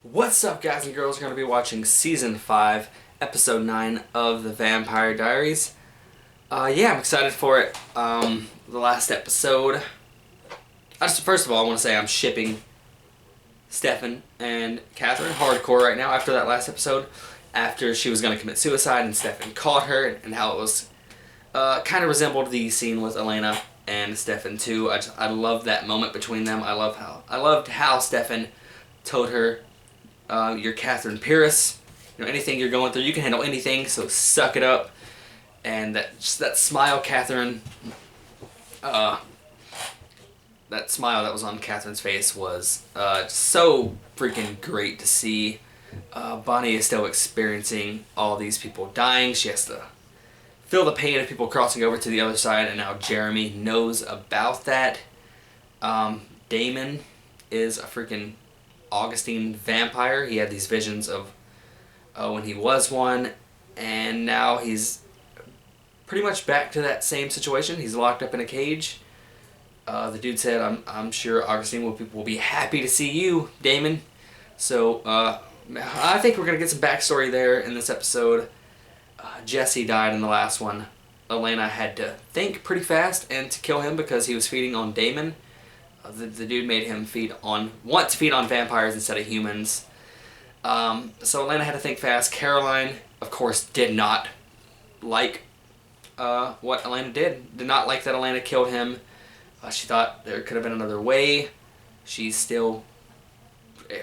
What's up, guys and girls? We're going to be watching Season 5, Episode 9 of the Vampire Diaries. Yeah, I'm excited for it. The last episode... First of all, I want to say I'm shipping Stefan and Catherine hardcore right now after that last episode. After she was going to commit suicide and Stefan caught her, and how it was... kind of resembled the scene with Elena and Stefan too. I loved that moment between them. I loved how Stefan told her... you're Catherine Pierce. You know, anything you're going through, you can handle anything, so suck it up. And that smile, Catherine, that smile that was on Catherine's face was so freaking great to see. Bonnie is still experiencing all these people dying. She has to feel the pain of people crossing over to the other side, and now Jeremy knows about that. Damon is a freaking Augustine vampire. He had these visions of when he was one, and now he's pretty much back to that same situation. He's locked up in a cage. The dude said, I'm sure Augustine will be happy to see you, Damon. So I think we're going to get some backstory there in this episode. Jesse died in the last one. Elena had to think pretty fast and to kill him because he was feeding on Damon. The dude made him want to feed on vampires instead of humans. So Elena had to think fast. Caroline, of course, did not like what Elena did. Did not like that Elena killed him. She thought there could have been another way. She still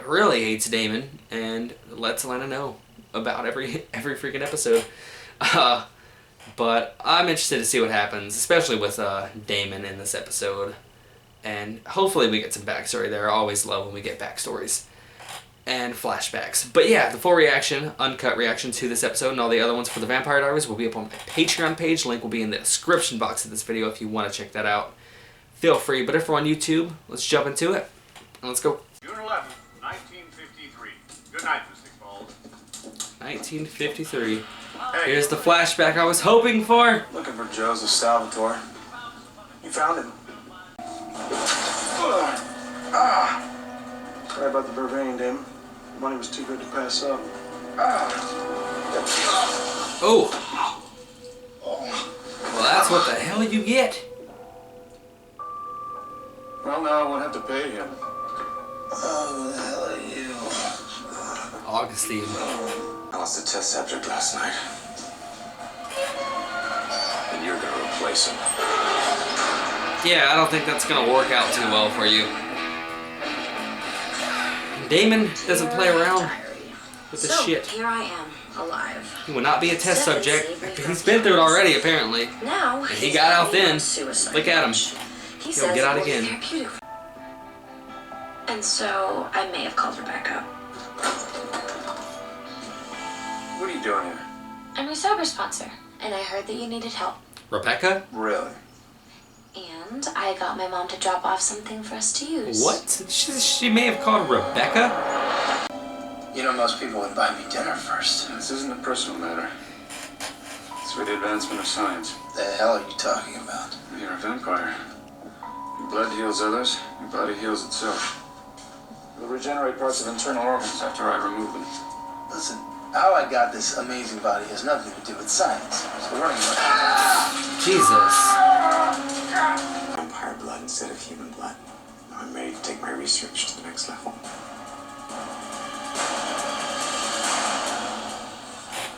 really hates Damon and lets Elena know about every freaking episode. But I'm interested to see what happens, especially with Damon in this episode. And hopefully we get some backstory there. I always love when we get backstories and flashbacks. But yeah, the full reaction, uncut reaction to this episode and all the other ones for the Vampire Diaries will be up on my Patreon page. Link will be in the description box of this video if you want to check that out. Feel free. But if we're on YouTube, let's jump into it. And let's go. June 11th, 1953. Good night, Mystic Falls. 1953. Hey. Here's the flashback I was hoping for. Looking for Joseph Salvatore. You found him. Sorry about the Bavarian, Damon. Money was too good to pass up. Oh. Well, that's what the hell you get. Well, now I won't have to pay him. Oh, the hell are you? Augustine. I lost a test subject last night. And you're gonna replace him. Yeah, I don't think that's gonna work out too well for you. Damon doesn't play around with this shit. Here I am, alive. He will not be a test subject. He's been through it already, apparently. Now And he got out then. Look at him. He'll get out again. And so I may have called Rebecca. What are you doing here? I'm your sober sponsor, and I heard that you needed help. Rebecca? Really? And I got my mom to drop off something for us to use. What? She may have called Rebecca? You know, most people would buy me dinner first. This isn't a personal matter. It's for the advancement of science. The hell are you talking about? You're a vampire. Your blood heals others, your body heals itself. It'll regenerate parts of internal organs after I remove them. Listen, how I got this amazing body has nothing to do with science. So we're running around. Jesus. Vampire blood instead of human blood. Now I'm ready to take my research to the next level.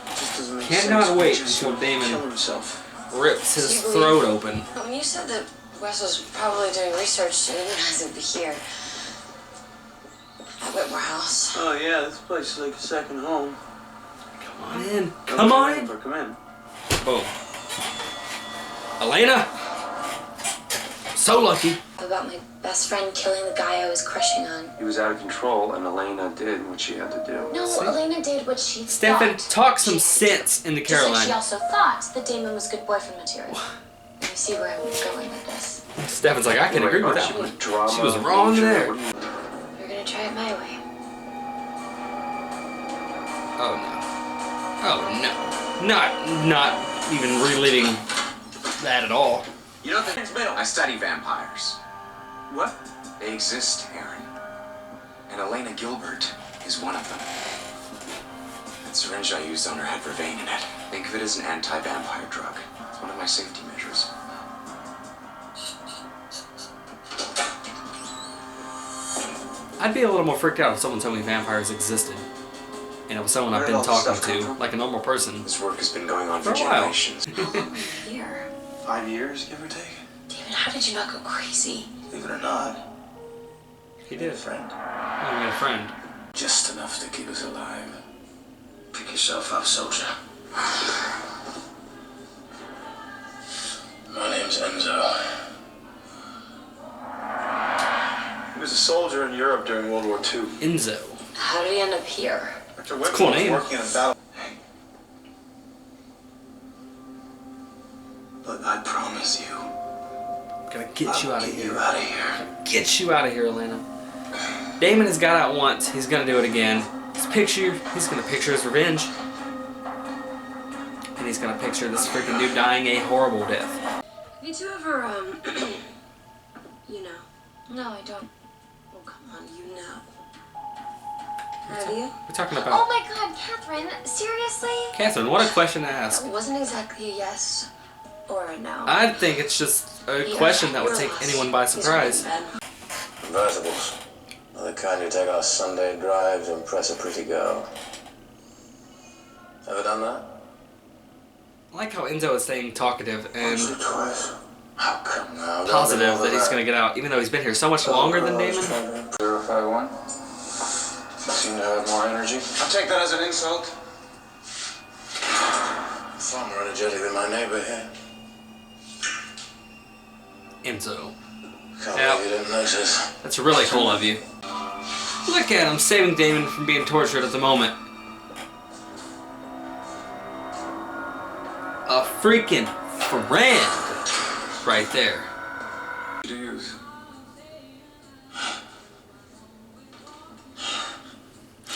Just doesn't make Cannot sense. wait Just until Damon kill himself. rips his Do you throat believe- open. When you said that Wes was probably doing research, I didn't realize it'd be here. At Whitmore House. Oh yeah, this place is like a second home. Come on in. Come on in. Come in. Boom. Elena? So lucky. About my best friend killing the guy I was crushing on. He was out of control, and Elena did what she had to do. No, See? Elena did what she Stefan, thought. talk some sense into Just like she Caroline. also thought that Damon was good boyfriend material. You see where I'm going with this. Stefan's like, I can agree with that one. Drama, She was wrong nature, there. what do you- We're gonna try it my way. Oh no. Oh no. Not even reliving that at all. You know the I study vampires. What? They exist, Aaron. And Elena Gilbert is one of them. That syringe I used on her had vervain in it. Think of it as an anti-vampire drug. It's one of my safety measures. I'd be a little more freaked out if someone told me vampires existed. And it was someone I've been talking to, like a normal person. This work has been going on for For a while. generations. Here. 5 years, give or take. David, how did you not go crazy? Believe it or not, He you had did. a friend. Oh, we got a friend. Just enough to keep us alive. Pick yourself up, soldier. My name's Enzo. He was a soldier in Europe during World War II. Enzo. How did he end up here? Dr. a Whitman cool was name. working in a battle. Hey. But I promise you, Gonna get you out of get here. you out of here. Get you out of here, Elena. Damon has got out once. He's gonna do it again. He's gonna picture his revenge. And he's gonna picture this freaking dude dying a horrible death. Have you two ever, you know? No, I don't. Oh, come on, you know. Have you? We're talking Oh about... my god, Catherine, seriously? Catherine, what a question to ask. It wasn't exactly a yes or a no. I think it's just a question that would take anyone by surprise. Convertibles. The kind you take on a Sunday drive to impress a pretty girl. Ever done that? I like how Enzo is staying talkative and Once or twice. How come now? positive that he's gonna get out, even though he's been here so much longer than Damon. 051. You seem to have more energy. I'll take that as an insult. Far more energetic than my neighbor here. Enzo. Can't Yep. believe you didn't notice. That's really cool of you. Look at him, saving Damon from being tortured at the moment. A freaking friend right there. To use.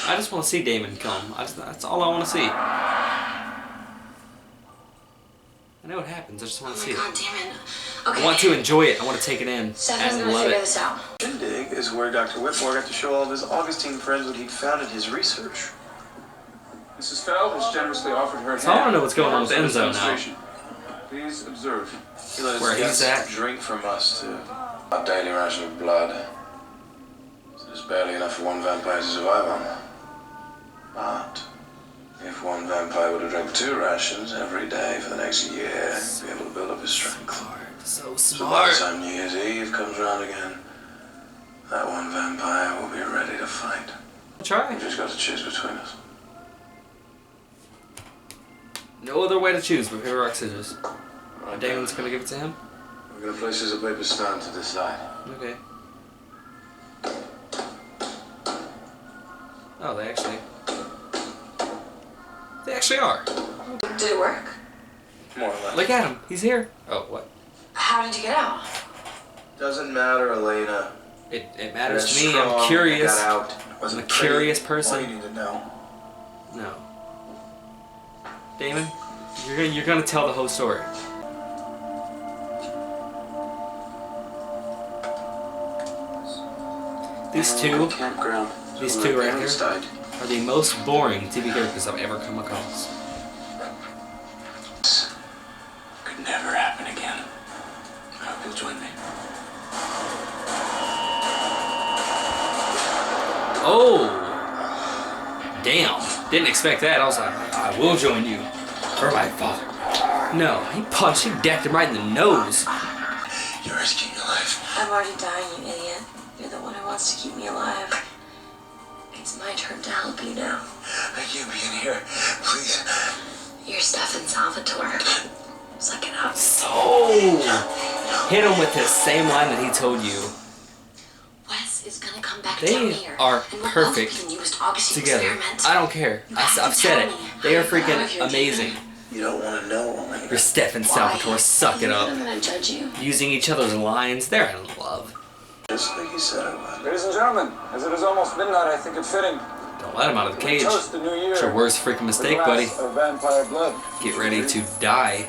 I just want to see Damon come. That's all I want to see. I know what happens. I just want Oh to my see it. god, Damon. Okay. I want to enjoy it. I want to take it in Stefan's and gonna love figure it. this out. Shindig is where Dr. Whitmore got to show all of his Augustine friends what he'd found in his research. Mrs. Feld has generously offered her So I wanna hand know what's going on with for this Enzo now. demonstration. Please observe. He let his Where he's guests at. drink from us too. A daily ration of blood. So there's barely enough for one vampire to survive on. But if one vampire were to drink 2 rations every day for the next year, he'd be able to build up his strength. So So by the smart. time New Year's Eve comes around again, that one vampire will be ready to fight. Try. We've just got to choose between us. No other way to choose but paper, rock, scissors. Damon's gonna give it to him? We're going to play scissors, paper, stone to decide. Okay. Oh, they actually are. Did it work? More or less. Look at him. He's here. Oh, what? How did you get out? Doesn't matter, Elena. It matters You're to me. I'm strong. curious. I got out. Wasn't I'm a curious pretty. person. All you need to know. No. Damon, you're gonna tell the whole story. These two Campground. These two right Parents here? died. are the most boring TV characters I've ever come across. Could never happen again. I hope you'll join me. Oh! Damn. Didn't expect that. I was like, I will join you. For my father. No, he decked him right in the nose. You're risking your life. I'm already dying, you idiot. You're the one who wants to keep me alive. It's my turn to help you now. I can't be in here. Please. You're Stefan Salvatore. Suck it up. So, hit him with his same line that he told you. Wes is gonna come back They down here. are and we'll perfect both be in used Augustine Together. experiment. I don't care. You have to I've said tell it. me. They are I'm proud of freaking you, amazing. Damon. You don't want to know, Elena. You're Stefan Salvatore. Suck it I'm up. gonna judge you. Using each other's lines. They're in love. Just like you said it would. Ladies and gentlemen, as it is almost midnight, I think it fitting Don't let him out of the we cage. toast the new year. It's your worst freaking with a mistake, buddy. glass of vampire blood. Get ready to die.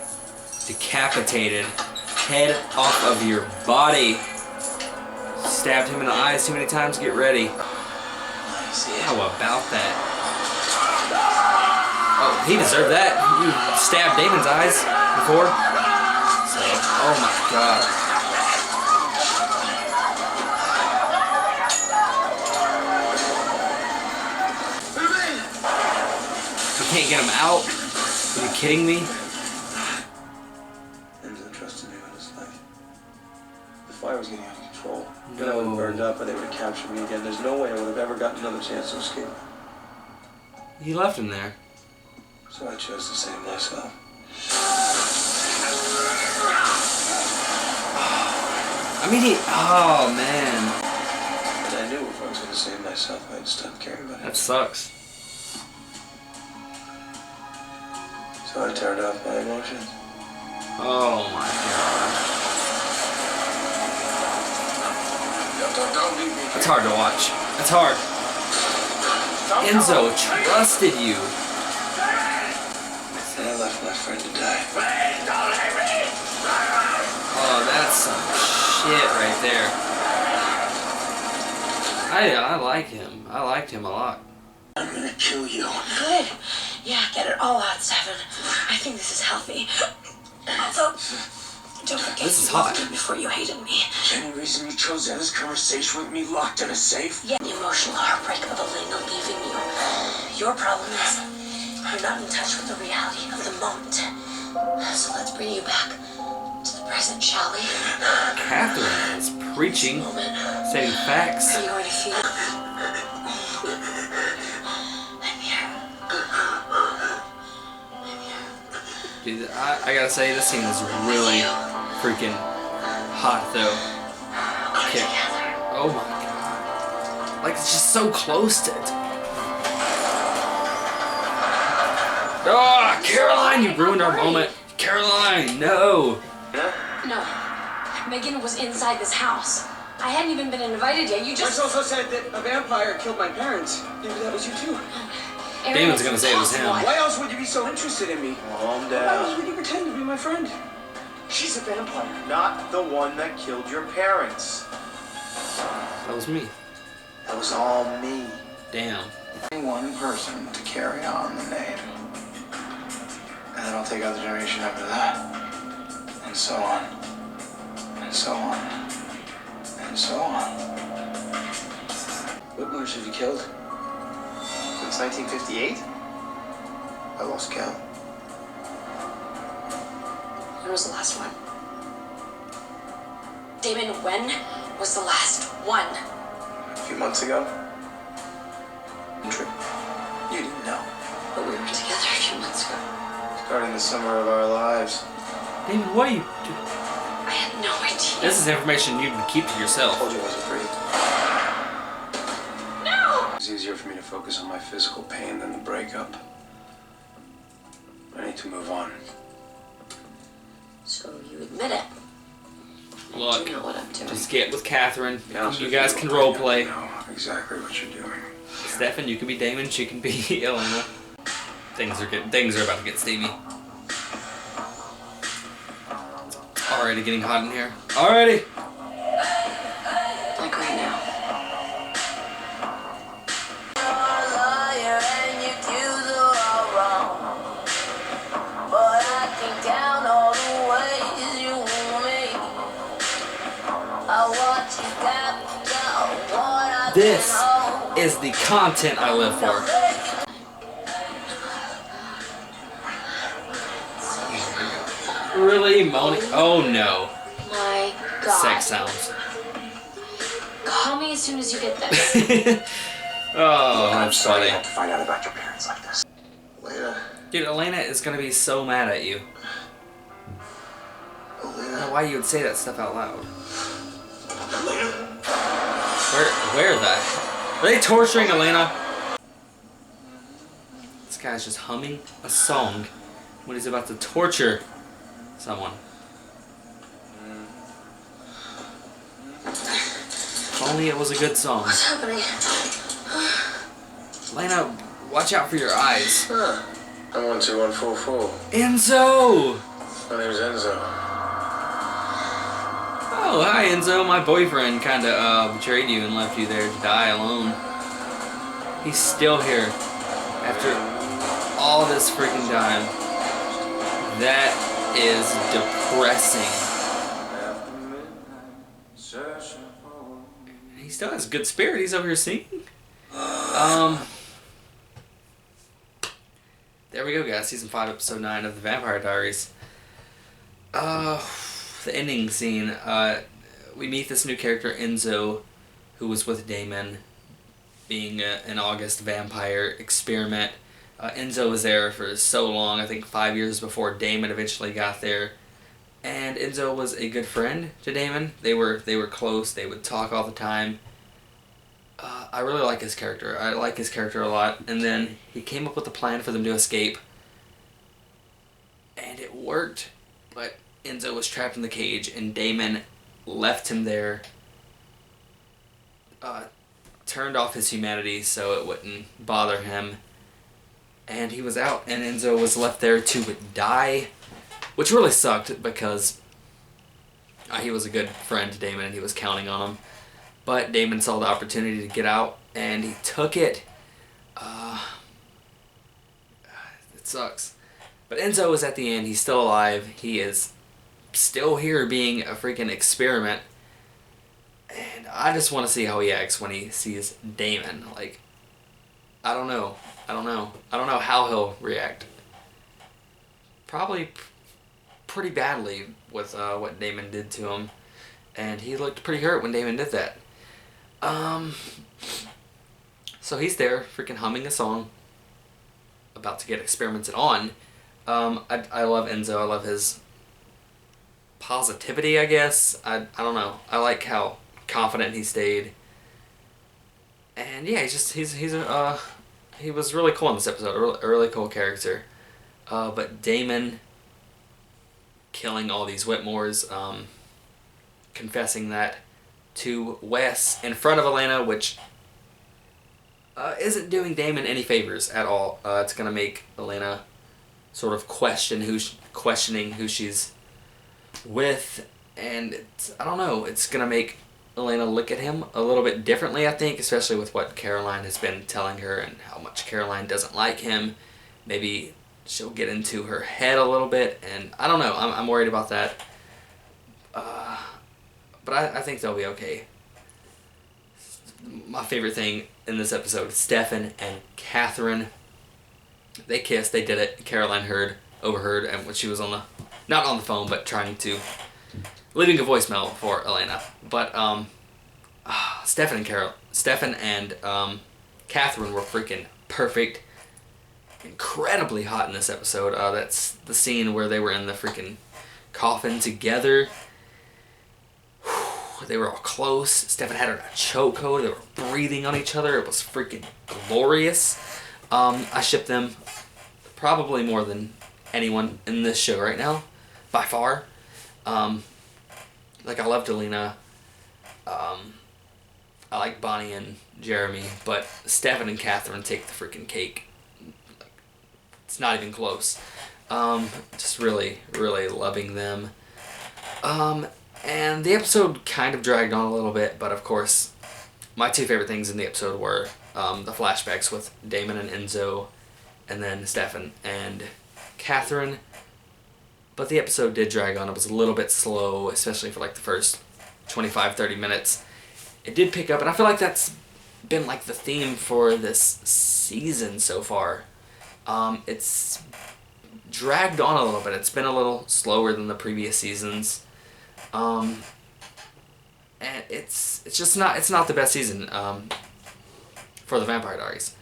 Decapitated. Head off of your body. Stabbed him in the eyes too many times. Get ready. Nice. see it. How about that? Oh, he deserved that. You stabbed Damon's eyes before. So, oh my god. You can't get him out? Are you kidding me? Enzo trusted me with his life. The fire was getting out of control. No. If I would have burned up and they would have captured me again, there's no way I would have ever gotten another chance to escape. You left him there. So I chose to save myself. I mean, oh man. And I knew if I was going to save myself, I'd stop caring about it. That sucks. So I turned off my emotions. Oh my god. Don't leave me. That's hard to watch. That's hard. Enzo trusted you. I thought I left my friend to die. Oh, that's some shit right there. I like him. I liked him a lot. I'm gonna kill you. Good. Yeah, get it all out, Seven. I think this is healthy. Also, don't forget This is you loved hot. me before you hated me. Any reason you chose to have this conversation with me locked in a safe? Yeah, the emotional heartbreak of Elena leaving you. Your problem is you're not in touch with the reality of the moment. So let's bring you back to the present, shall we? Catherine is preaching, Moment. stating facts. Are you going to feel? I'm here. Dude, I gotta say, this scene is really freaking hot, though. Okay. Oh my god. Like, it's just so close to it. Oh, Caroline, you ruined our moment. Caroline, no. No. Megan was inside this house. I hadn't even been invited yet. You It's just... also said that a vampire killed my parents. Maybe that was you too. Aaron, Damon's it's gonna say it was him. impossible. Why else would you be so interested in me? Calm Why down. else would you pretend to be my friend? She's a vampire, not the one that killed your parents. That was me. That was all me. Damn. One person to carry on the name. And then I'll take out the generation after that. And so on. And so on. And so on. What Marsh have you killed? Since 1958? I lost count. When was the last one? Damon, when was the last one? A few months ago. True. You didn't know. But we were together a few months ago. Starting the summer of our lives. Damon, what are you doing? I had no idea. This is information you can keep to yourself. Told you I wasn't free. No! It's easier for me to focus on my physical pain than the breakup. I need to move on. So you admit it. Look, You know what I'm doing. just get with Catherine. To be honest You with guys I can think role I play. know exactly what you're doing. Stefan, you can be Damon. She can be Elena. Things are about to get steamy. Already getting hot in here. Already. Like right now. This is the content I live for. Really, Moni? Oh no. My God. Sex sounds. Call me as soon as you get this. Oh, I'm that's sorry funny. I had to find out about your parents like this. Elena. Dude, Elena is gonna be so mad at you. I don't know why you would say that stuff out loud. Where the? Are they torturing Elena? This guy's just humming a song when he's about to torture someone. If only it was a good song. What's happening? Elena, watch out for your eyes. Huh. I'm 12144. Enzo! My name's Enzo. Oh, hi Enzo. My boyfriend kinda betrayed you and left you there to die alone. He's still here after all this freaking time. That is depressing. He still has good spirit. He's over here singing. There we go, guys. Season 5, episode 9 of the Vampire Diaries. The ending scene. We meet this new character, Enzo, who was with Damon, being an August vampire experiment. Enzo was there for so long, I think 5 years before Damon eventually got there. And Enzo was a good friend to Damon. They were close. They would talk all the time. I really like his character. I like his character a lot. And then he came up with a plan for them to escape. And it worked. But Enzo was trapped in the cage, and Damon left him there. Turned off his humanity so it wouldn't bother him. And he was out, and Enzo was left there to die. Which really sucked because he was a good friend to Damon and he was counting on him. But Damon saw the opportunity to get out and he took it. It sucks. But Enzo is at the end. He's still alive. He is still here being a freaking experiment. And I just want to see how he acts when he sees Damon. Like, I don't know. I don't know how he'll react. Probably pretty badly with what Damon did to him. And he looked pretty hurt when Damon did that. So he's there freaking humming a song about to get experimented on. I love Enzo. I love his positivity, I guess. I don't know. I like how confident he stayed. And yeah, he was really cool in this episode. A really cool character. But Damon killing all these Whitmores, confessing that to Wes in front of Elena, which isn't doing Damon any favors at all. It's gonna make Elena sort of questioning who she's with, and I don't know. It's gonna make Elena look at him a little bit differently, I think, especially with what Caroline has been telling her and how much Caroline doesn't like him. Maybe she'll get into her head a little bit, and I don't know. I'm worried about that. But I think they'll be okay. My favorite thing in this episode, Stefan and Catherine. They kissed. They did it. Caroline overheard, and when she was not on the phone, but leaving a voicemail for Elena. But Stefan and Catherine were freaking perfect. Incredibly hot in this episode. That's the scene where they were in the freaking coffin together. They were all close. Stefan had her in a chokehold. They were breathing on each other. It was freaking glorious. I ship them probably more than anyone in this show right now, by far. Like, I love Delina. I like Bonnie and Jeremy, but Stefan and Catherine take the freaking cake. It's not even close. Just really, really loving them. And the episode kind of dragged on a little bit, but of course, my two favorite things in the episode were the flashbacks with Damon and Enzo, and then Stefan and Catherine. But the episode did drag on. It was a little bit slow, especially for like the first 25-30 minutes. It did pick up, and I feel like that's been like the theme for this season so far. It's dragged on a little bit. It's been a little slower than the previous seasons. And it's just not the best season for the Vampire Diaries.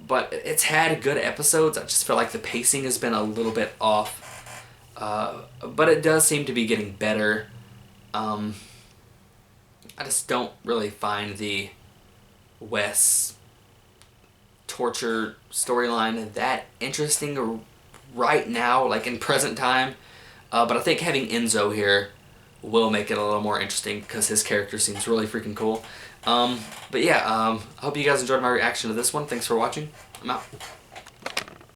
But it's had good episodes. I just feel like the pacing has been a little bit off. But it does seem to be getting better. I just don't really find the Wes torture storyline that interesting right now, like in present time. But I think having Enzo here will make it a little more interesting because his character seems really freaking cool. But yeah, I hope you guys enjoyed my reaction to this one. Thanks for watching. I'm out.